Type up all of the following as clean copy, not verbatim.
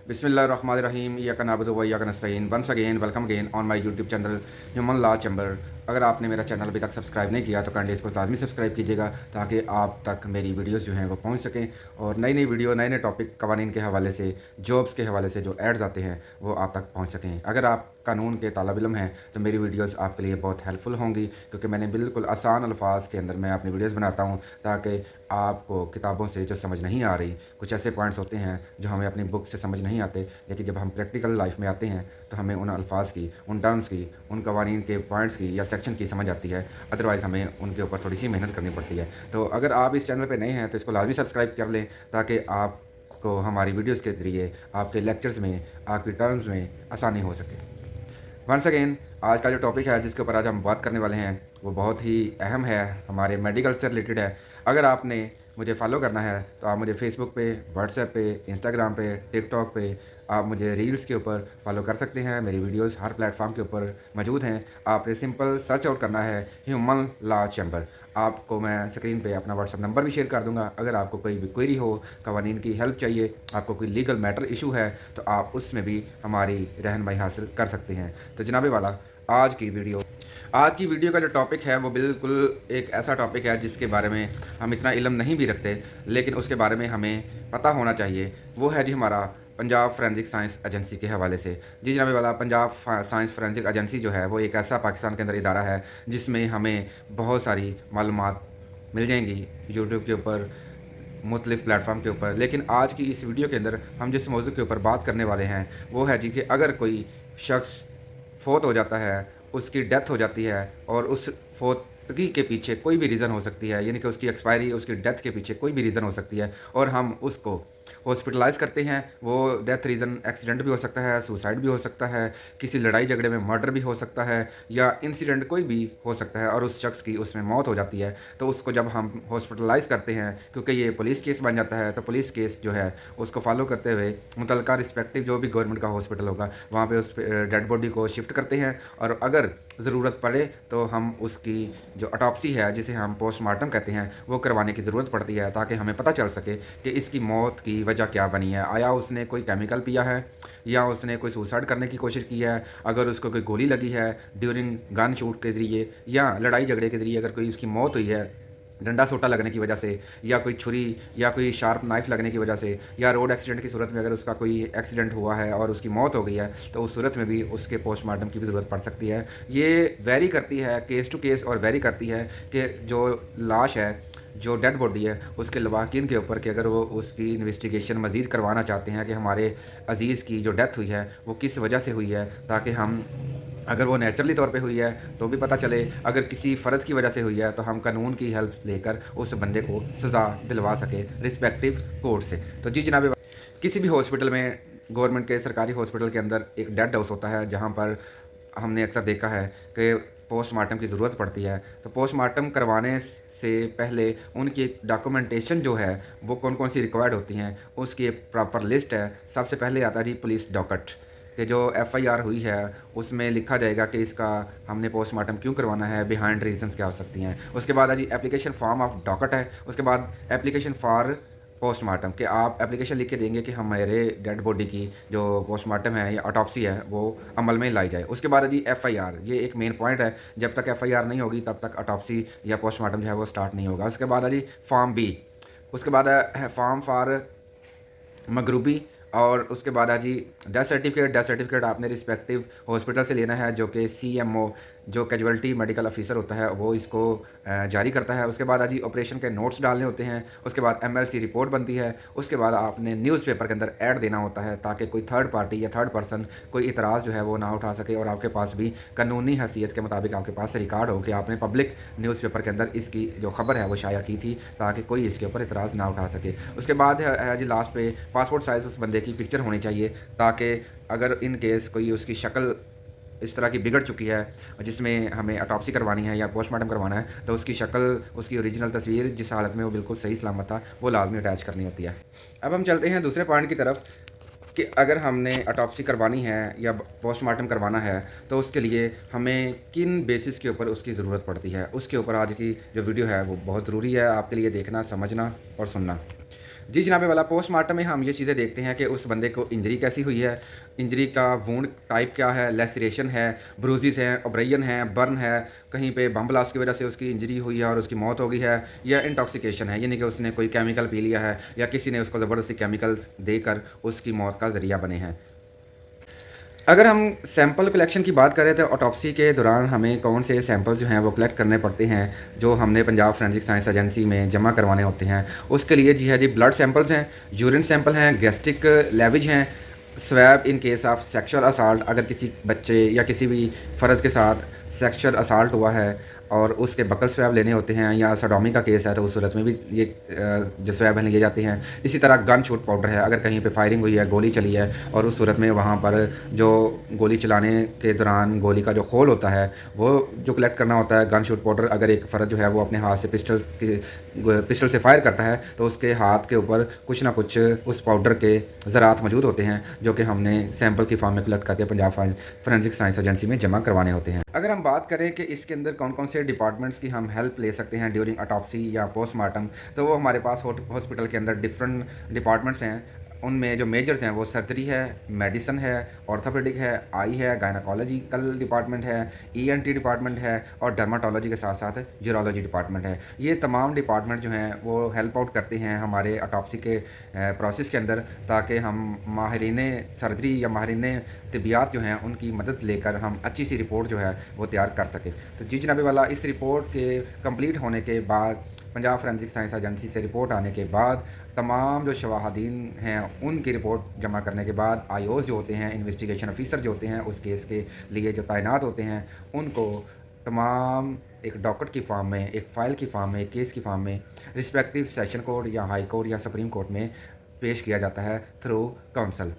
बिस्मिल्लाहिर्रहमानिर्रहीम इय्याका नअबुदु व इय्याका नस्तईन। Once again welcome again on my YouTube channel human law chamber. अगर आपने मेरा चैनल अभी तक सब्सक्राइब नहीं किया तो काइंडली इसको लाजमी सब्सक्राइब कीजिएगा ताकि आप तक मेरी वीडियोस जो हैं वो पहुंच सकें और नई नई वीडियो नए नए टॉपिक कवानीन के हवाले से, जॉब्स के हवाले से जो एड्स आते हैं वो आप तक पहुँच सकें। अगर आप कानून के तालिब इल्म हैं तो मेरी वीडियोस आपके लिए बहुत हेल्पफुल होंगी, क्योंकि मैंने बिल्कुल आसान अल्फाज के अंदर मैं अपनी वीडियोस बनाता हूं ताकि आपको किताबों से जो समझ नहीं आ रही, कुछ ऐसे पॉइंट्स होते हैं जो हमें अपनी बुक से समझ नहीं आते, लेकिन जब हम प्रैक्टिकल लाइफ में आते हैं तो हमें उन अल्फाज की, उन टर्म्स की, उन कवानीन के पॉइंट्स की या सेक्शन की समझ आती है। अदरवाइज़ हमें उनके ऊपर थोड़ी सी मेहनत करनी पड़ती है। तो अगर आप इस चैनल पर नए हैं तो इसको लाजमी सब्सक्राइब कर लें ताकि आपको हमारी वीडियोज़ के ज़रिए आपके लेक्चर्स में, आपकी टर्म्स में आसानी हो सके। वंस अगेन आज का जो टॉपिक है जिसके ऊपर आज हम बात करने वाले हैं वो बहुत ही अहम है, हमारे मेडिकल से रिलेटेड है। अगर आपने मुझे फॉलो करना है तो आप मुझे फेसबुक पे, व्हाट्सएप पे, इंस्टाग्राम पे, टिकटॉक पे, आप मुझे रील्स के ऊपर फॉलो कर सकते हैं। मेरी वीडियोस हर प्लेटफॉर्म के ऊपर मौजूद हैं। आपने सिंपल सर्च आउट करना है ह्यूमन लॉ चैम्बर। आपको मैं स्क्रीन पे अपना व्हाट्सअप नंबर भी शेयर कर दूंगा। अगर आपको कोई भी क्वेरी हो, कवानीन की हेल्प चाहिए, आपको कोई लीगल मैटर इशू है तो आप उसमें भी हमारी रहनुमाई हासिल कर सकते हैं। तो जनाबे वाला, आज की वीडियो का जो टॉपिक है वो बिल्कुल एक ऐसा टॉपिक है जिसके बारे में हम इतना इल्म नहीं भी रखते, लेकिन उसके बारे में हमें पता होना चाहिए। वो है जी हमारा पंजाब फोरेंसिक साइंस एजेंसी के हवाले से। जी जनाब वाला, पंजाब साइंस फोरेंसिक एजेंसी जो है वो एक ऐसा पाकिस्तान के अंदर इदारा है जिसमें हमें बहुत सारी मालूमात मिल जाएंगी यूट्यूब के ऊपर, मुख्तलिफ़ प्लेटफॉर्म के ऊपर। लेकिन आज की इस वीडियो के अंदर हम जिस मौजू के ऊपर बात करने वाले हैं वो है जी कि अगर कोई शख्स फ़ौत हो जाता है, उसकी डेथ हो जाती है और उस फौतगी के पीछे कोई भी रीज़न हो सकती है, यानी कि उसकी एक्सपायरी, उसकी डेथ के पीछे कोई भी रीज़न हो सकती है और हम उसको हॉस्पिटलाइज़ करते हैं। वो डेथ रीज़न एक्सीडेंट भी हो सकता है, सुसाइड भी हो सकता है, किसी लड़ाई झगड़े में मर्डर भी हो सकता है, या इंसिडेंट कोई भी हो सकता है और उस शख्स की उसमें मौत हो जाती है। तो उसको जब हम हॉस्पिटलाइज़ करते हैं, क्योंकि ये पुलिस केस बन जाता है, तो पुलिस केस जो है उसको फॉलो करते हुए मुतलका रिस्पेक्टिव जो भी गवर्नमेंट का हॉस्पिटल होगा वहाँ पे उस डेड बॉडी को शिफ्ट करते हैं और अगर ज़रूरत पड़े तो हम उसकी जो ऑटोप्सी है, जिसे हम पोस्टमार्टम कहते हैं, वो करवाने की ज़रूरत पड़ती है ताकि हमें पता चल सके कि इसकी मौत की वजह क्या बनी है। आया उसने कोई केमिकल पिया है या उसने कोई सुसाइड करने की कोशिश की है, अगर उसको कोई गोली लगी है ड्यूरिंग गन शूट के ज़रिए या लड़ाई झगड़े के ज़रिए अगर कोई उसकी मौत हुई है डंडा सोटा लगने की वजह से, या कोई छुरी या कोई शार्प नाइफ लगने की वजह से, या रोड एक्सीडेंट की सूरत में अगर उसका कोई एक्सीडेंट हुआ है और उसकी मौत हो गई है तो उस सूरत में भी उसके पोस्टमार्टम की भी ज़रूरत पड़ सकती है। ये वेरी करती है केस टू केस और वेरी करती है कि जो लाश है, जो डेड बॉडी है, उसके लवाकिन के ऊपर कि अगर वो उसकी इन्वेस्टिगेशन मज़ीद करवाना चाहते हैं कि हमारे अज़ीज़ की जो डेथ हुई है वो किस वजह से हुई है, ताकि हम, अगर वो नेचुरली तौर पे हुई है तो भी पता चले, अगर किसी फ़र्ज़ की वजह से हुई है तो हम कानून की हेल्प लेकर उस बंदे को सज़ा दिलवा सके रिस्पेक्टिव कोर्ट से। तो जी जनाब, किसी भी हॉस्पिटल में, गवर्नमेंट के सरकारी हॉस्पिटल के अंदर एक डेड हाउस होता है जहाँ पर हमने अक्सर देखा है कि पोस्टमार्टम की ज़रूरत पड़ती है। तो पोस्टमार्टम करवाने से पहले उनकी डॉक्यूमेंटेशन जो है वो कौन कौन सी रिक्वायर्ड होती हैं उसकी एक प्रॉपर लिस्ट है। सबसे पहले आता है जी पुलिस डॉकेट, कि जो एफआईआर हुई है उसमें लिखा जाएगा कि इसका हमने पोस्टमार्टम क्यों करवाना है, बिहाइंड रीजंस क्या हो सकती हैं। उसके बाद है जी एप्लीकेशन फॉर्म ऑफ डॉकेट है। उसके बाद एप्लीकेशन फॉर पोस्टमार्टम, कि आप एप्लीकेशन लिख के देंगे कि हमारे डेड बॉडी की जो पोस्टमार्टम है या ऑटोप्सी है वो अमल में लाई जाए। उसके बाद है जी एफआईआर, ये एक मेन पॉइंट है, जब तक एफआईआर नहीं होगी तब तक ऑटोप्सी या पोस्टमार्टम जो है वो स्टार्ट नहीं होगा। उसके बाद है जी फॉर्म बी। उसके बाद है फॉर्म फॉर मगरूबी। और उसके बाद है जी डेथ सर्टिफिकेट। डेथ सर्टिफिकेट आपने रिस्पेक्टिव हॉस्पिटल से लेना है, जो कि सीएमओ, जो कैजुअल्टी मेडिकल ऑफिसर होता है, वो इसको जारी करता है। उसके बाद है जी ऑपरेशन के नोट्स डालने होते हैं। उसके बाद एमएलसी रिपोर्ट बनती है। उसके बाद आपने न्यूज़पेपर के अंदर ऐड देना होता है ताकि कोई थर्ड पार्टी या थर्ड पर्सन कोई इतराज़ जो है वो ना उठा सके और आपके पास भी कानूनी हैसियत के मुताबिक आपके पास रिकॉर्ड हो कि आपने पब्लिक न्यूज़पेपर के अंदर इसकी जो खबर है वो शाया की थी ताकि कोई इसके ऊपर इतराज़ ना उठा सके। उसके बाद है जी लास्ट पे पासपोर्ट साइज़ उस बंदे की पिक्चर होनी चाहिए, ताकि अगर इन केस कोई उसकी शक्ल इस तरह की बिगड़ चुकी है जिसमें हमें ऑटोप्सी करवानी है या पोस्टमार्टम करवाना है तो उसकी शक्ल, उसकी ओरिजिनल तस्वीर जिस हालत में वो बिल्कुल सही सलामत था वो लाजमी अटैच करनी होती है। अब हम चलते हैं दूसरे पॉइंट की तरफ कि अगर हमने ऑटोप्सी करवानी है या पोस्टमार्टम करवाना है तो उसके लिए हमें किन बेसिस के ऊपर उसकी ज़रूरत पड़ती है। उसके ऊपर आज की जो वीडियो है वो बहुत ज़रूरी है आपके लिए देखना, समझना और सुनना। जी जनाब वाला, पोस्टमार्टम में हम ये चीज़ें देखते हैं कि उस बंदे को इंजरी कैसी हुई है, इंजरी का वुंड टाइप क्या है, लेसरेशन है, ब्रूजेस हैं, ओब्रेयन है, बर्न है, कहीं पे बम ब्लास्ट की वजह से उसकी इंजरी हुई है और उसकी मौत हो गई है, या इंटॉक्सिकेशन है, यानी कि उसने कोई केमिकल पी लिया है या किसी ने उसको ज़बरदस्ती केमिकल्स देकर उसकी मौत का ज़रिया बने हैं। अगर हम सैंपल कलेक्शन की बात करें तो ऑटोप्सी के दौरान हमें कौन से सैंपल जो हैं वो कलेक्ट करने पड़ते हैं, जो हमने पंजाब फोरेंसिक साइंस एजेंसी में जमा करवाने होते हैं। उसके लिए जी है जी, ब्लड सैंपल्स हैं, यूरिन सैंपल हैं, गैस्ट्रिक लेविज हैं, swab in case of sexual assault, अगर किसी बच्चे या किसी भी फ़र्द के साथ सेक्सुअल असाल्ट हुआ है और उसके बकल स्वैब लेने होते हैं, या सोडोमी का केस है तो उस सूरत में भी ये जो स्वैब हैं लिए जाते हैं। इसी तरह गन शूट पाउडर है, अगर कहीं पे फायरिंग हुई है, गोली चली है और उस सूरत में वहाँ पर जो गोली चलाने के दौरान गोली का जो खोल होता है वो जो कलेक्ट करना होता है। गन शूट पाउडर, अगर एक फ़र्द जो है वो अपने हाथ से पिस्टल से फायर करता है तो उसके हाथ के ऊपर कुछ ना कुछ उस पाउडर के ज़रात मौजूद होते हैं, जो कि हमने सैंपल की फॉर्म में कलेक्ट करके पंजाब फोरेंसिक साइंस एजेंसी में जमा करवाने होते हैं। अगर हम बात करें कि इसके अंदर कौन कौन से डिपार्टमेंट्स की हम हेल्प ले सकते हैं ड्यूरिंग ऑटोप्सी या पोस्टमार्टम, तो वो हमारे पास हॉस्पिटल के अंदर डिफरेंट डिपार्टमेंट्स हैं। उनमें जो मेजर्स हैं वो सर्जरी है, मेडिसिन है, ऑर्थोपेडिक है, आई है, गायनाकोलॉजिकल डिपार्टमेंट है, ईएनटी डिपार्टमेंट है और डर्माटोलॉजी के साथ साथ यूरोलॉजी डिपार्टमेंट है। ये तमाम डिपार्टमेंट जो हैं वो हेल्प आउट करते हैं हमारे ऑटोप्सी के प्रोसेस के अंदर, ताकि हम माहिरीन सर्जरी या माहिरीन तिबियात जो हैं उनकी मदद लेकर हम अच्छी सी रिपोर्ट जो है वो तैयार कर सकें। तो जी जनाबी वाला, इस रिपोर्ट के कंप्लीट होने के बाद, पंजाब फोरेंसिक साइंस एजेंसी से रिपोर्ट आने के बाद, तमाम जो शवाहदीन हैं उनकी रिपोर्ट जमा करने के बाद, आईओज़ जो होते हैं, इन्वेस्टिगेशन ऑफिसर जो होते हैं उस केस के लिए जो तैनात होते हैं, उनको तमाम एक डॉकेट की फॉर्म में, एक फ़ाइल की फॉर्म में, एक केस की फॉर्म में रिस्पेक्टिव सेशन कोर्ट या हाई कोर्ट या सुप्रीम कोर्ट में पेश किया जाता है थ्रू काउंसिल।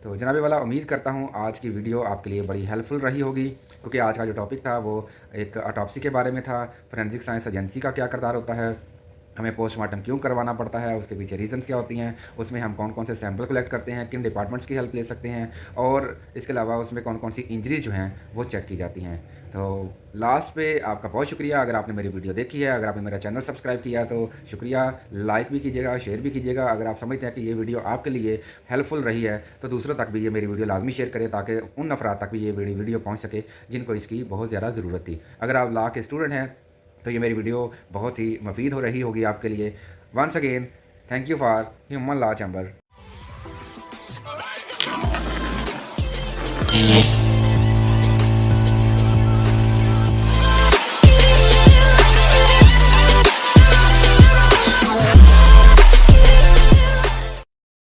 तो जनाबे वाला, उम्मीद करता हूँ आज की वीडियो आपके लिए बड़ी हेल्पफुल रही होगी, क्योंकि आज का जो टॉपिक था वो एक ऑटोप्सी के बारे में था, फोरेंसिक साइंस एजेंसी का क्या किरदार होता है, हमें पोस्टमार्टम क्यों करवाना पड़ता है, उसके पीछे रीज़न्स क्या होती हैं, उसमें हम कौन कौन से सैंपल कलेक्ट करते हैं, किन डिपार्टमेंट्स की हेल्प ले सकते हैं, और इसके अलावा उसमें कौन कौन सी इंजरीज जो हैं वो चेक की जाती हैं। तो लास्ट पे आपका बहुत शुक्रिया अगर आपने मेरी वीडियो देखी है, अगर आपने मेरा चैनल सब्सक्राइब किया है तो शुक्रिया। लाइक भी कीजिएगा, शेयर भी कीजिएगा। अगर आप समझते हैं कि ये वीडियो आपके लिए हेल्पफुल रही है तो दूसरों तक भी ये मेरी वीडियो लाजमी शेयर करें, ताकि उन अफराद तक भी ये वीडियो पहुँच सके जिनको इसकी बहुत ज़्यादा ज़रूरत थी। अगर आप लॉ के स्टूडेंट हैं तो ये मेरी वीडियो बहुत ही मुफीद हो रही होगी आपके लिए। Once again, thank you for Human law chamber.